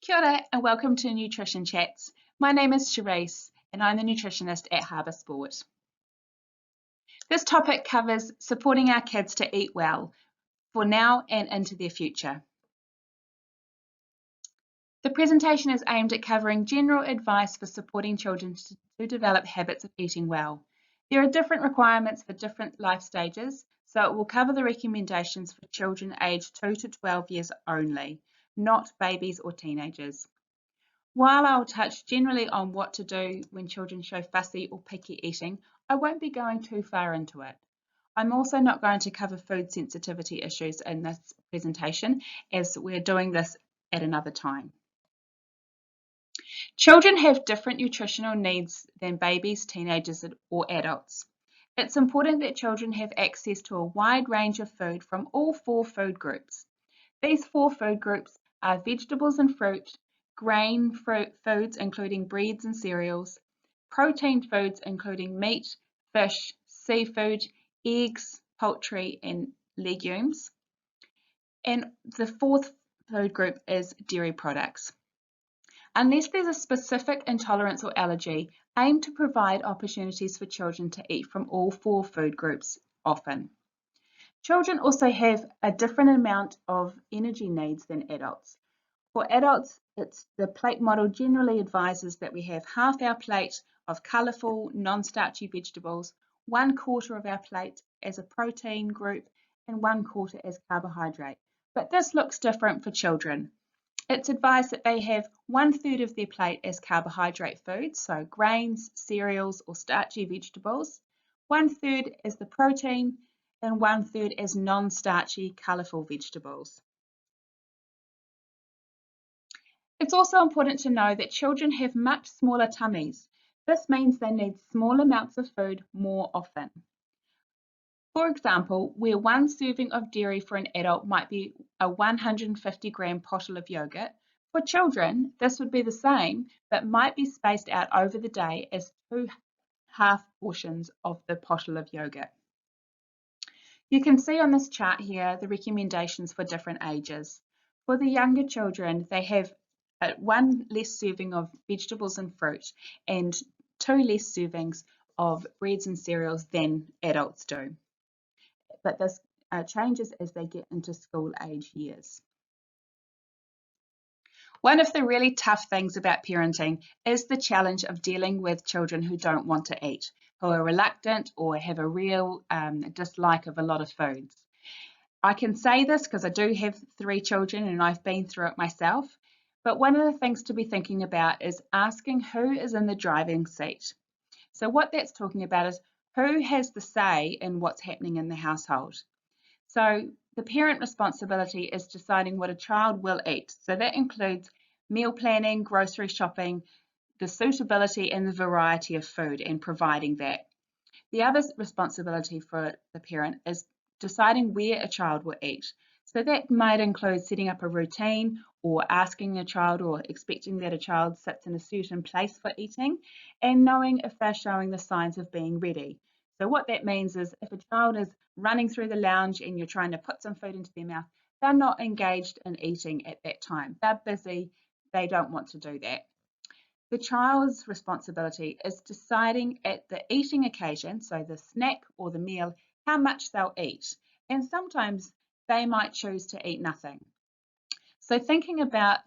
Kia ora and welcome to Nutrition Chats. My name is Charisse and I'm the nutritionist at Harbour Sport. This topic covers supporting our kids to eat well for now and into their future. The presentation is aimed at covering general advice for supporting children to develop habits of eating well. There are different requirements for different life stages, so it will cover the recommendations for children aged 2 to 12 years only, not babies or teenagers. While I'll touch generally on what to do when children show fussy or picky eating, I won't be going too far into it. I'm also not going to cover food sensitivity issues in this presentation, as we're doing this at another time. Children have different nutritional needs than babies, teenagers, or adults. It's important that children have access to a wide range of food from all 4 food groups. These 4 food groups are vegetables and fruit, grain foods including breads and cereals, protein foods including meat, fish, seafood, eggs, poultry and legumes, and the 4th food group is dairy products. Unless there's a specific intolerance or allergy, aim to provide opportunities for children to eat from all 4 food groups often. Children also have a different amount of energy needs than adults. For adults, the plate model generally advises that we have half our plate of colourful, non-starchy vegetables, 1/4 of our plate as a protein group, and 1/4 as carbohydrate. But this looks different for children. It's advised that they have 1/3 of their plate as carbohydrate foods, so grains, cereals, or starchy vegetables, 1/3 as the protein, and 1/3 as non-starchy, colourful vegetables. It's also important to know that children have much smaller tummies. This means they need small amounts of food more often. For example, where 1 serving of dairy for an adult might be a 150-gram bottle of yogurt, for children this would be the same but might be spaced out over the day as 2 half portions of the bottle of yogurt. You can see on this chart here the recommendations for different ages. For the younger children, they have 1 less serving of vegetables and fruit and 2 less servings of breads and cereals than adults do. But this changes as they get into school age years. One of the really tough things about parenting is the challenge of dealing with children who don't want to eat, who are reluctant or have a real dislike of a lot of foods. I can say this because I do have 3 children and I've been through it myself. But one of the things to be thinking about is asking who is in the driving seat. So what that's talking about is who has the say in what's happening in the household. So the parent responsibility is deciding what a child will eat. So that includes meal planning, grocery shopping, the suitability and the variety of food and providing that. The other responsibility for the parent is deciding where a child will eat. So that might include setting up a routine or asking a child or expecting that a child sits in a certain place for eating and knowing if they're showing the signs of being ready. So what that means is if a child is running through the lounge and you're trying to put some food into their mouth, they're not engaged in eating at that time. They're busy, they don't want to do that. The child's responsibility is deciding at the eating occasion, so the snack or the meal, how much they'll eat. And sometimes they might choose to eat nothing. So thinking about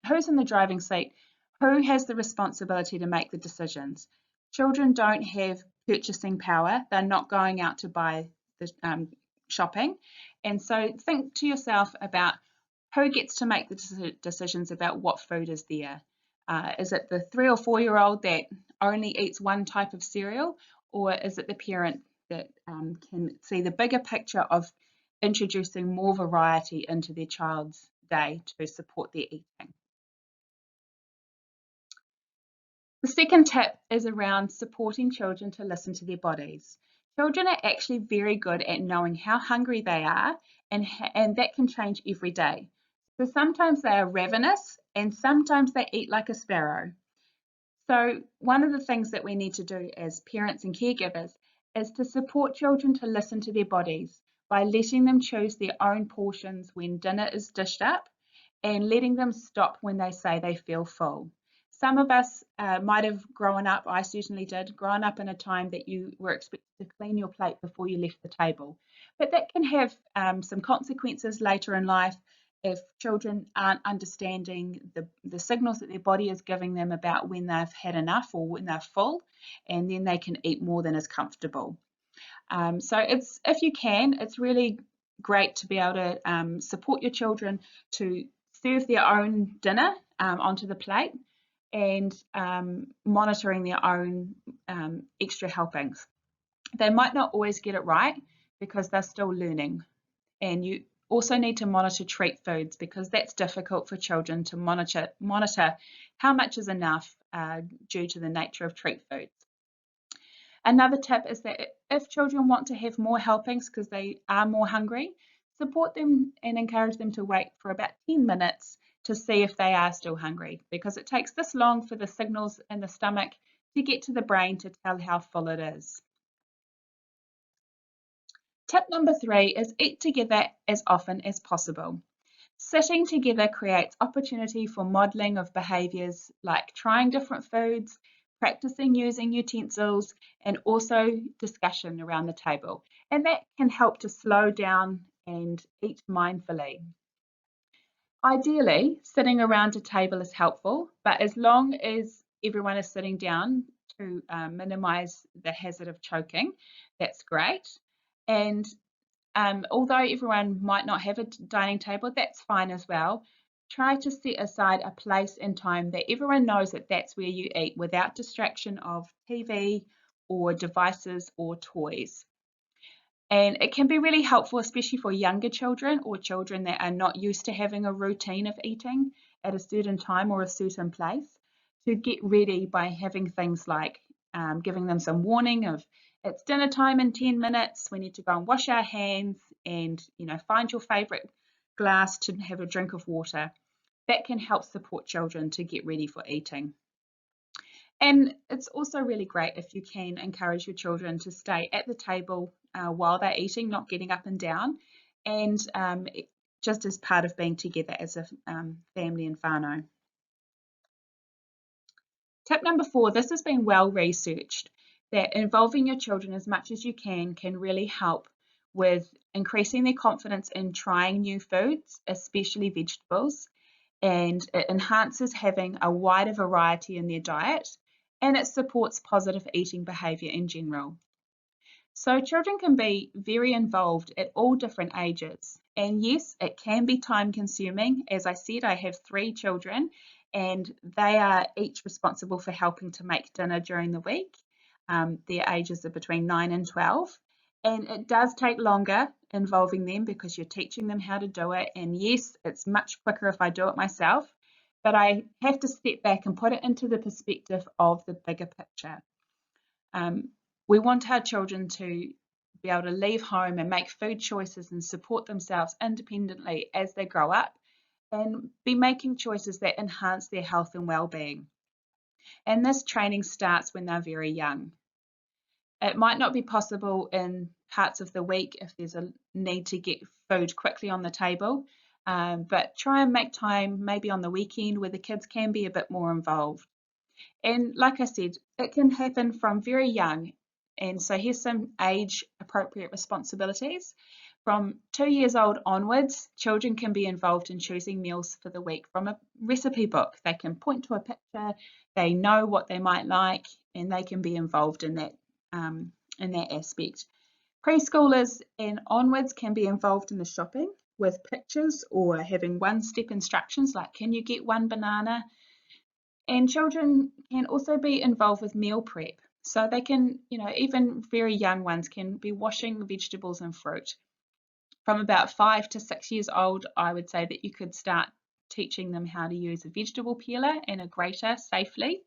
who's in the driving seat, who has the responsibility to make the decisions. Children don't have purchasing power. They're not going out to buy the shopping. And so think to yourself about who gets to make the decisions about what food is there. Is it the 3 or 4-year-old that only eats one type of cereal, or is it the parent that can see the bigger picture of introducing more variety into their child's day to support their eating? The second tip is around supporting children to listen to their bodies. Children are actually very good at knowing how hungry they are, and that can change every day. So sometimes they are ravenous and sometimes they eat like a sparrow. So one of the things that we need to do as parents and caregivers is to support children to listen to their bodies by letting them choose their own portions when dinner is dished up and letting them stop when they say they feel full. Some of us might have grown up, I certainly did, grown up in a time that you were expected to clean your plate before you left the table. But that can have some consequences later in life if children aren't understanding the signals that their body is giving them about when they've had enough or when they're full, and then they can eat more than is comfortable. So if you can, it's really great to be able to support your children to serve their own dinner onto the plate and monitoring their own extra helpings. They might not always get it right because they're still learning, and you also need to monitor treat foods because that's difficult for children to monitor how much is enough due to the nature of treat foods. Another tip is that if children want to have more helpings because they are more hungry, support them and encourage them to wait for about 10 minutes to see if they are still hungry, because it takes this long for the signals in the stomach to get to the brain to tell how full it is. Tip number 3 is eat together as often as possible. Sitting together creates opportunity for modelling of behaviours like trying different foods, practicing using utensils, and also discussion around the table. And that can help to slow down and eat mindfully. Ideally, sitting around a table is helpful, but as long as everyone is sitting down to minimise the hazard of choking, that's great. And although everyone might not have a dining table, that's fine as well. Try to set aside a place and time that everyone knows that that's where you eat without distraction of TV or devices or toys. And it can be really helpful, especially for younger children or children that are not used to having a routine of eating at a certain time or a certain place, to get ready by having things like giving them some warning of it's dinner time in 10 minutes, we need to go and wash our hands, and find your favourite glass to have a drink of water. That can help support children to get ready for eating. And it's also really great if you can encourage your children to stay at the table while they're eating, not getting up and down, and just as part of being together as a family and whānau. Tip number 4, this has been well researched, that involving your children as much as you can really help with increasing their confidence in trying new foods, especially vegetables, and it enhances having a wider variety in their diet, and it supports positive eating behaviour in general. So children can be very involved at all different ages, and yes, it can be time consuming. As I said, I have 3 children and they are each responsible for helping to make dinner during the week. Their ages are between 9 and 12, and it does take longer involving them because you're teaching them how to do it. And yes, it's much quicker if I do it myself, but I have to step back and put it into the perspective of the bigger picture. We want our children to be able to leave home and make food choices and support themselves independently as they grow up, and be making choices that enhance their health and well-being. And this training starts when they're very young. It might not be possible in parts of the week if there's a need to get food quickly on the table, but try and make time maybe on the weekend where the kids can be a bit more involved. And like I said, it can happen from very young. And so here's some age appropriate responsibilities. From 2 years old onwards, children can be involved in choosing meals for the week from a recipe book. They can point to a picture, they know what they might like, and they can be involved in that aspect. Preschoolers and onwards can be involved in the shopping with pictures or having one-step instructions like, can you get 1 banana? And children can also be involved with meal prep. So they can, even very young ones can be washing vegetables and fruit. From about 5 to 6 years old, I would say that you could start teaching them how to use a vegetable peeler and a grater safely.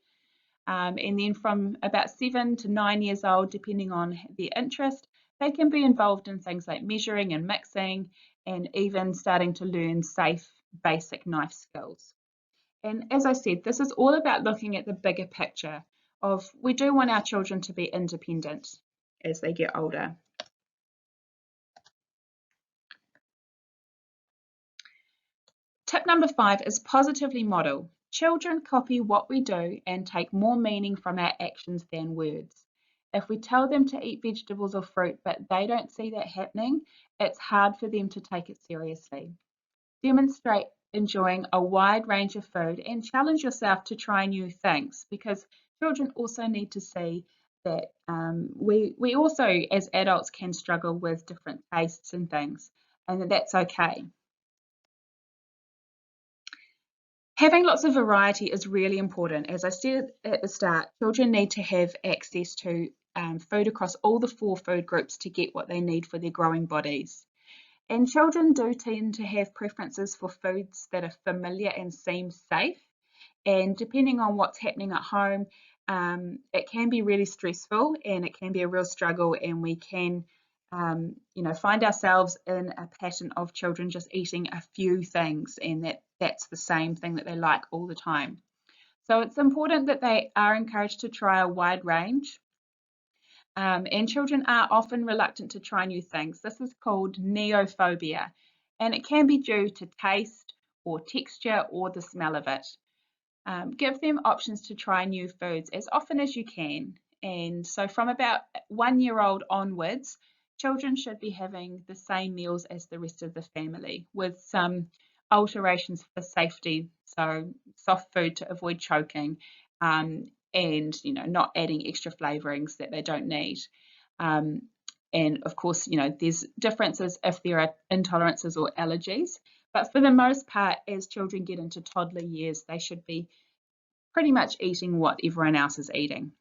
And then from about 7 to 9 years old, depending on their interest, they can be involved in things like measuring and mixing, and even starting to learn safe, basic knife skills. And as I said, this is all about looking at the bigger picture of, we do want our children to be independent as they get older. Tip number 5 is positively model. Children copy what we do and take more meaning from our actions than words. If we tell them to eat vegetables or fruit, but they don't see that happening, it's hard for them to take it seriously. Demonstrate enjoying a wide range of food and challenge yourself to try new things, because children also need to see that we also as adults can struggle with different tastes and things, and that's okay. Having lots of variety is really important. As I said at the start, children need to have access to food across all the 4 food groups to get what they need for their growing bodies. And children do tend to have preferences for foods that are familiar and seem safe. And depending on what's happening at home, it can be really stressful and it can be a real struggle, and we can find ourselves in a pattern of children just eating a few things, and that's the same thing that they like all the time. So it's important that they are encouraged to try a wide range. And children are often reluctant to try new things. This is called neophobia, and it can be due to taste or texture or the smell of it. Give them options to try new foods as often as you can. And so from about 1 year old onwards, children should be having the same meals as the rest of the family, with some alterations for safety. So soft food to avoid choking, and not adding extra flavorings that they don't need. And of course, there's differences if there are intolerances or allergies. But for the most part, as children get into toddler years, they should be pretty much eating what everyone else is eating.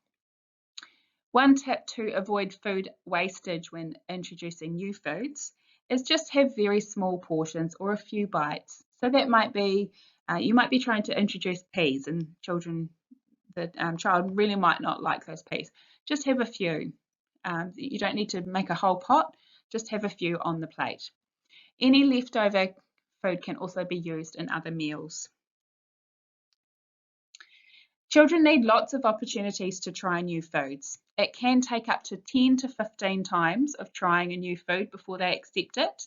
One tip to avoid food wastage when introducing new foods is just have very small portions or a few bites. So that might be, you might be trying to introduce peas, and the child really might not like those peas. Just have a few. You don't need to make a whole pot, just have a few on the plate. Any leftover food can also be used in other meals. Children need lots of opportunities to try new foods. It can take up to 10 to 15 times of trying a new food before they accept it,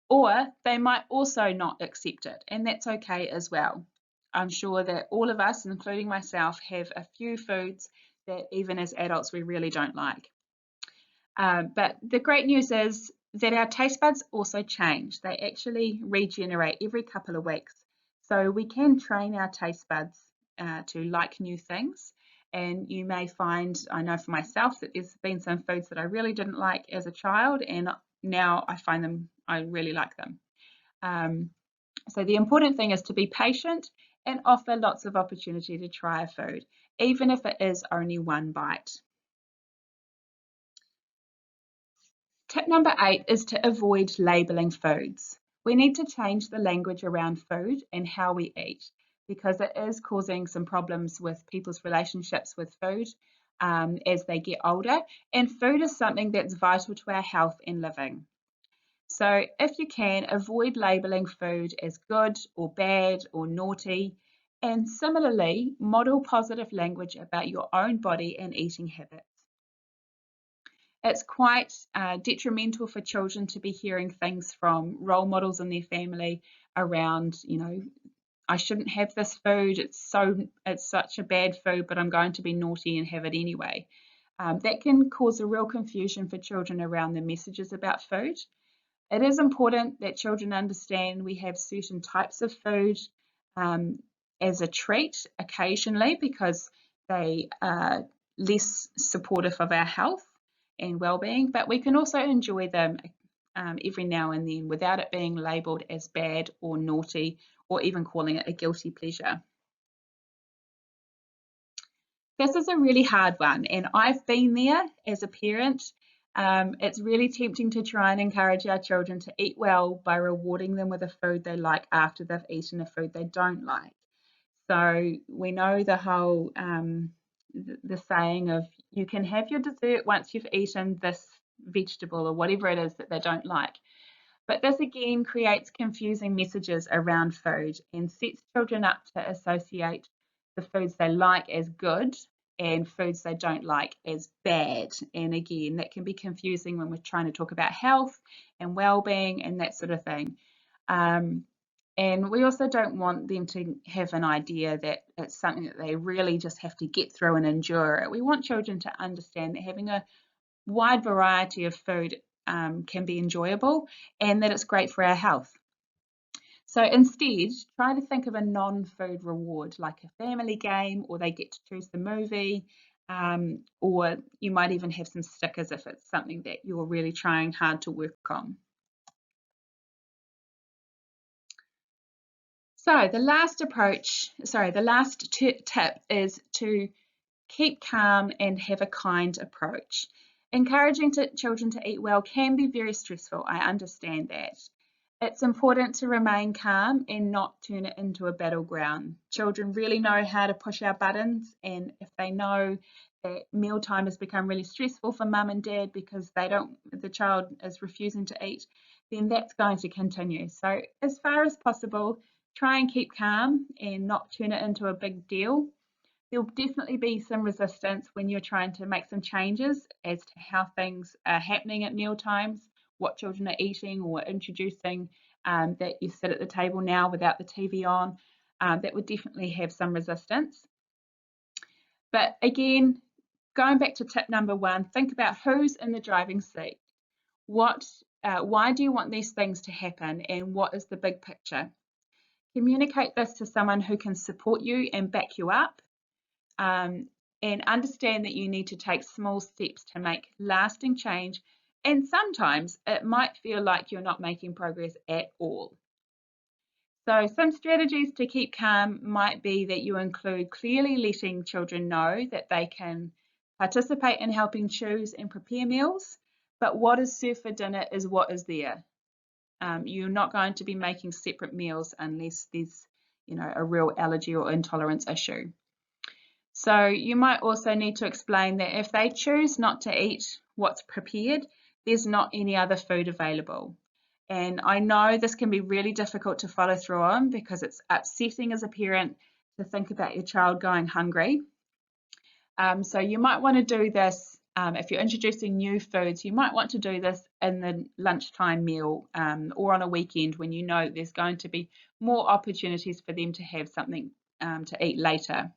or they might also not accept it, and that's okay as well. I'm sure that all of us, including myself, have a few foods that even as adults we really don't like. But the great news is that our taste buds also change. They actually regenerate every couple of weeks. So we can train our taste buds to like new things. And you may find, I know for myself, that there's been some foods that I really didn't like as a child, and now I really like them. So the important thing is to be patient and offer lots of opportunity to try a food, even if it is only one bite. Tip number 8 is to avoid labelling foods. We need to change the language around food and how we eat, because it is causing some problems with people's relationships with food as they get older. And food is something that's vital to our health and living. So if you can, avoid labelling food as good or bad or naughty. And similarly, model positive language about your own body and eating habits. It's quite detrimental for children to be hearing things from role models in their family around, I shouldn't have this food, it's such a bad food, but I'm going to be naughty and have it anyway. That can cause a real confusion for children around the messages about food. It is important that children understand we have certain types of food as a treat occasionally, because they are less supportive of our health and well-being, but we can also enjoy them every now and then without it being labelled as bad or naughty, or even calling it a guilty pleasure. This is a really hard one, and I've been there as a parent. It's really tempting to try and encourage our children to eat well by rewarding them with a food they like after they've eaten a food they don't like. So we know the whole the saying of, you can have your dessert once you've eaten this vegetable or whatever it is that they don't like. But this again creates confusing messages around food and sets children up to associate the foods they like as good and foods they don't like as bad. And again, that can be confusing when we're trying to talk about health and well-being and that sort of thing. And we also don't want them to have an idea that it's something that they really just have to get through and endure. We want children to understand that having a wide variety of food can be enjoyable and that it's great for our health. So instead, try to think of a non-food reward like a family game, or they get to choose the movie, or you might even have some stickers if it's something that you're really trying hard to work on. So the last tip is to keep calm and have a kind approach. Encouraging children to eat well can be very stressful. I understand that. It's important to remain calm and not turn it into a battleground. Children really know how to push our buttons, and if they know that mealtime has become really stressful for mum and dad because the child is refusing to eat, then that's going to continue. So as far as possible, try and keep calm and not turn it into a big deal. There'll definitely be some resistance when you're trying to make some changes as to how things are happening at meal times, what children are eating, or introducing that you sit at the table now without the TV on. That would definitely have some resistance. But again, going back to tip number 1, think about who's in the driving seat. Why do you want these things to happen, and what is the big picture? Communicate this to someone who can support you and back you up. And understand that you need to take small steps to make lasting change, and sometimes it might feel like you're not making progress at all. So some strategies to keep calm might be that you include clearly letting children know that they can participate in helping choose and prepare meals, but what is served for dinner is what is there. You're not going to be making separate meals unless there's a real allergy or intolerance issue. So you might also need to explain that if they choose not to eat what's prepared, there's not any other food available. And I know this can be really difficult to follow through on because it's upsetting as a parent to think about your child going hungry. So you might want to do this if you're introducing new foods. You might want to do this in the lunchtime meal or on a weekend when you know there's going to be more opportunities for them to have something to eat later.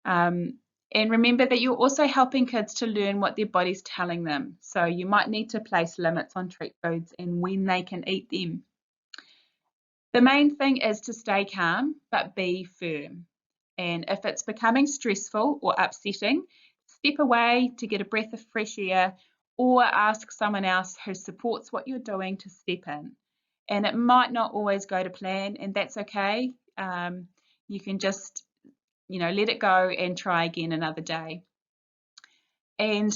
And remember that you're also helping kids to learn what their body's telling them. So you might need to place limits on treat foods and when they can eat them. The main thing is to stay calm, but be firm. And if it's becoming stressful or upsetting, step away to get a breath of fresh air or ask someone else who supports what you're doing to step in. And it might not always go to plan, and that's okay. You can just let it go and try again another day. And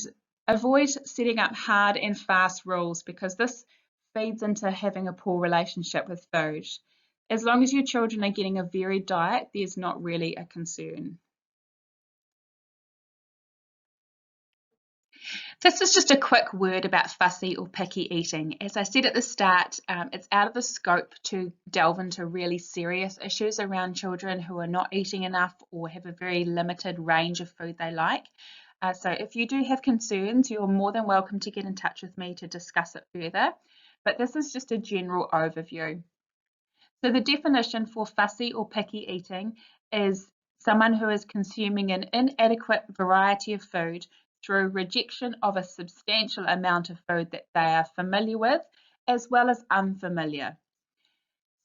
avoid setting up hard and fast rules because this feeds into having a poor relationship with food. As long as your children are getting a varied diet, there's not really a concern. This is just a quick word about fussy or picky eating. As I said at the start, it's out of the scope to delve into really serious issues around children who are not eating enough or have a very limited range of food they like. So if you do have concerns, you're more than welcome to get in touch with me to discuss it further. But this is just a general overview. So the definition for fussy or picky eating is someone who is consuming an inadequate variety of food through rejection of a substantial amount of food that they are familiar with, as well as unfamiliar.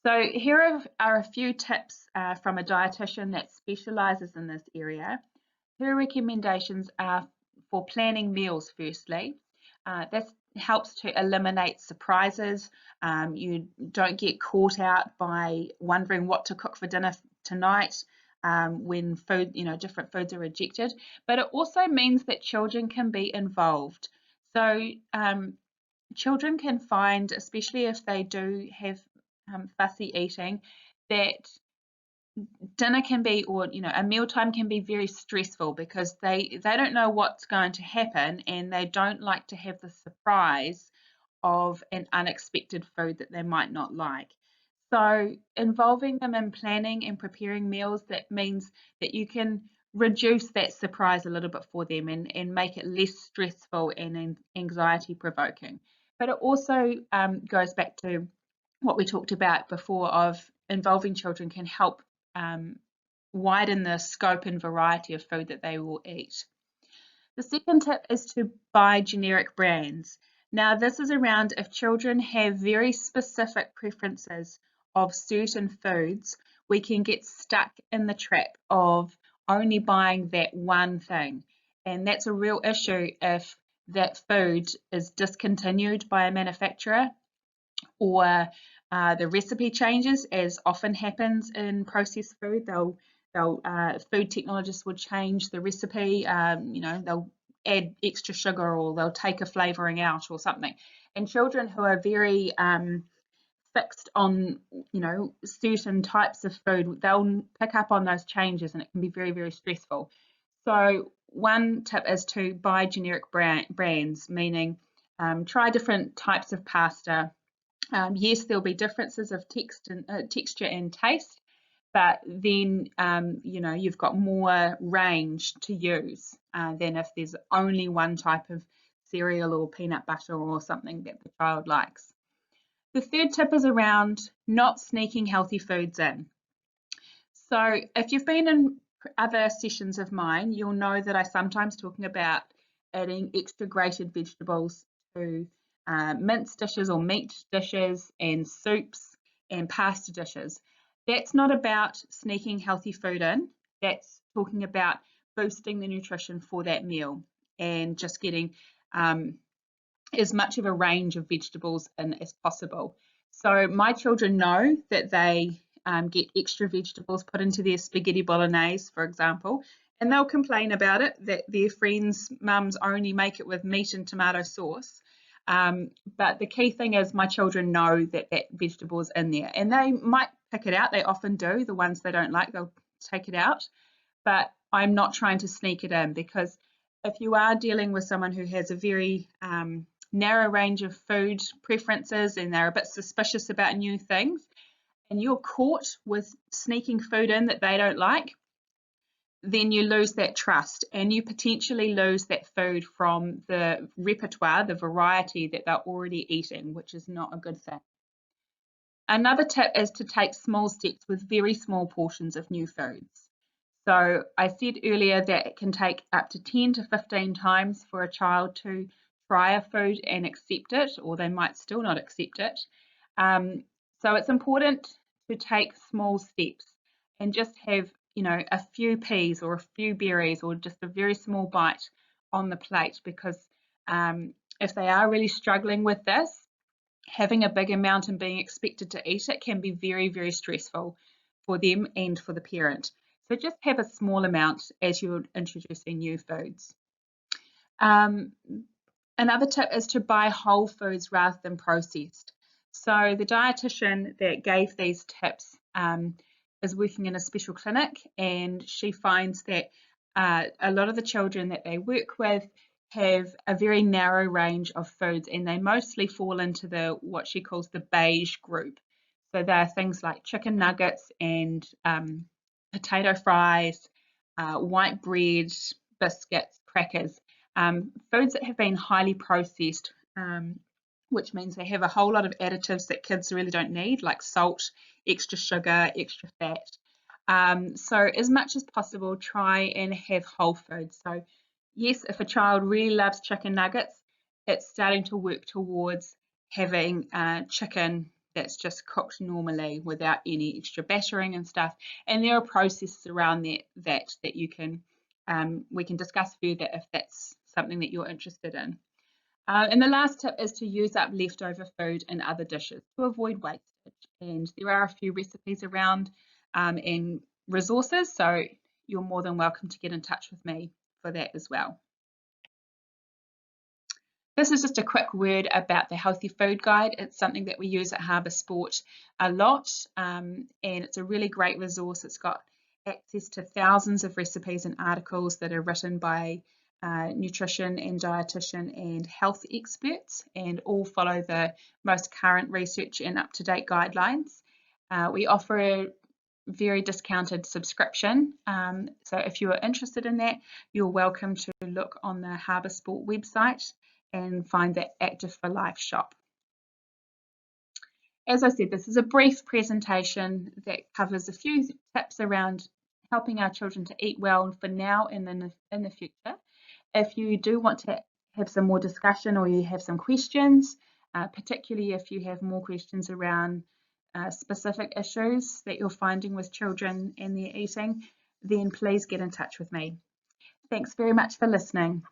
So here are a few tips from a dietitian that specialises in this area. Her recommendations are for planning meals firstly. This helps to eliminate surprises. You don't get caught out by wondering what to cook for dinner tonight. When food, different foods are rejected, but it also means that children can be involved. So children can find, especially if they do have fussy eating, that dinner can be, or a mealtime can be very stressful because they don't know what's going to happen and they don't like to have the surprise of an unexpected food that they might not like. So involving them in planning and preparing meals, that means that you can reduce that surprise a little bit for them and make it less stressful and anxiety provoking. But it also goes back to what we talked about before of involving children can help widen the scope and variety of food that they will eat. The second tip is to buy generic brands. Now, this is around if children have very specific preferences of certain foods, we can get stuck in the trap of only buying that one thing. And that's a real issue if that food is discontinued by a manufacturer or the recipe changes, as often happens in processed food. Food technologists will change the recipe. They'll add extra sugar or they'll take a flavouring out or something. And children who are very fixed on certain types of food, they'll pick up on those changes, and it can be very, very stressful. So one tip is to buy generic brands, meaning try different types of pasta. Yes, there'll be differences of texture and taste, but then you've got more range to use than if there's only one type of cereal or peanut butter or something that the child likes. The third tip is around not sneaking healthy foods in. So if you've been in other sessions of mine, you'll know that I sometimes talking about adding extra grated vegetables to minced dishes or meat dishes and soups and pasta dishes. That's not about sneaking healthy food in. That's talking about boosting the nutrition for that meal and just getting as much of a range of vegetables in as possible. So my children know that they get extra vegetables put into their spaghetti bolognese, for example, and they'll complain about it, that their friends' mums only make it with meat and tomato sauce. But the key thing is my children know that that vegetable is in there, and they might pick it out. They often do. The ones they don't like, they'll take it out. But I'm not trying to sneak it in, because if you are dealing with someone who has a very narrow range of food preferences and they're a bit suspicious about new things, and you're caught with sneaking food in that they don't like, then you lose that trust and you potentially lose that food from the repertoire, the variety that they're already eating, which is not a good thing. Another tip is to take small steps with very small portions of new foods. So I said earlier that it can take up to 10 to 15 times for a child to try a food and accept it, or they might still not accept it. So it's important to take small steps and just have, a few peas or a few berries or just a very small bite on the plate, because if they are really struggling with this, having a big amount and being expected to eat it can be very, very stressful for them and for the parent. So just have a small amount as you're introducing new foods. Another tip is to buy whole foods rather than processed. So the dietitian that gave these tips is working in a special clinic, and she finds that a lot of the children that they work with have a very narrow range of foods, and they mostly fall into what she calls the beige group. So there are things like chicken nuggets and potato fries, white bread, biscuits, crackers. Foods that have been highly processed, which means they have a whole lot of additives that kids really don't need, like salt, extra sugar, extra fat. So as much as possible, try and have whole foods. So yes, if a child really loves chicken nuggets, it's starting to work towards having chicken that's just cooked normally without any extra battering and stuff. And there are processes around that you can we can discuss further if that's something that you're interested in. And the last tip is to use up leftover food in other dishes to avoid wastage. And there are a few recipes around and resources, so you're more than welcome to get in touch with me for that as well. This is just a quick word about the Healthy Food Guide. It's something that we use at Harbour Sport a lot, and it's a really great resource. It's got access to thousands of recipes and articles that are written by nutrition and dietitian and health experts, and all follow the most current research and up-to-date guidelines. We offer a very discounted subscription, so if you are interested in that, you're welcome to look on the Harbour Sport website and find the Active for Life shop. As I said, this is a brief presentation that covers a few tips around helping our children to eat well for now and in the future. If you do want to have some more discussion or you have some questions, particularly if you have more questions around specific issues that you're finding with children and their eating, then please get in touch with me. Thanks very much for listening.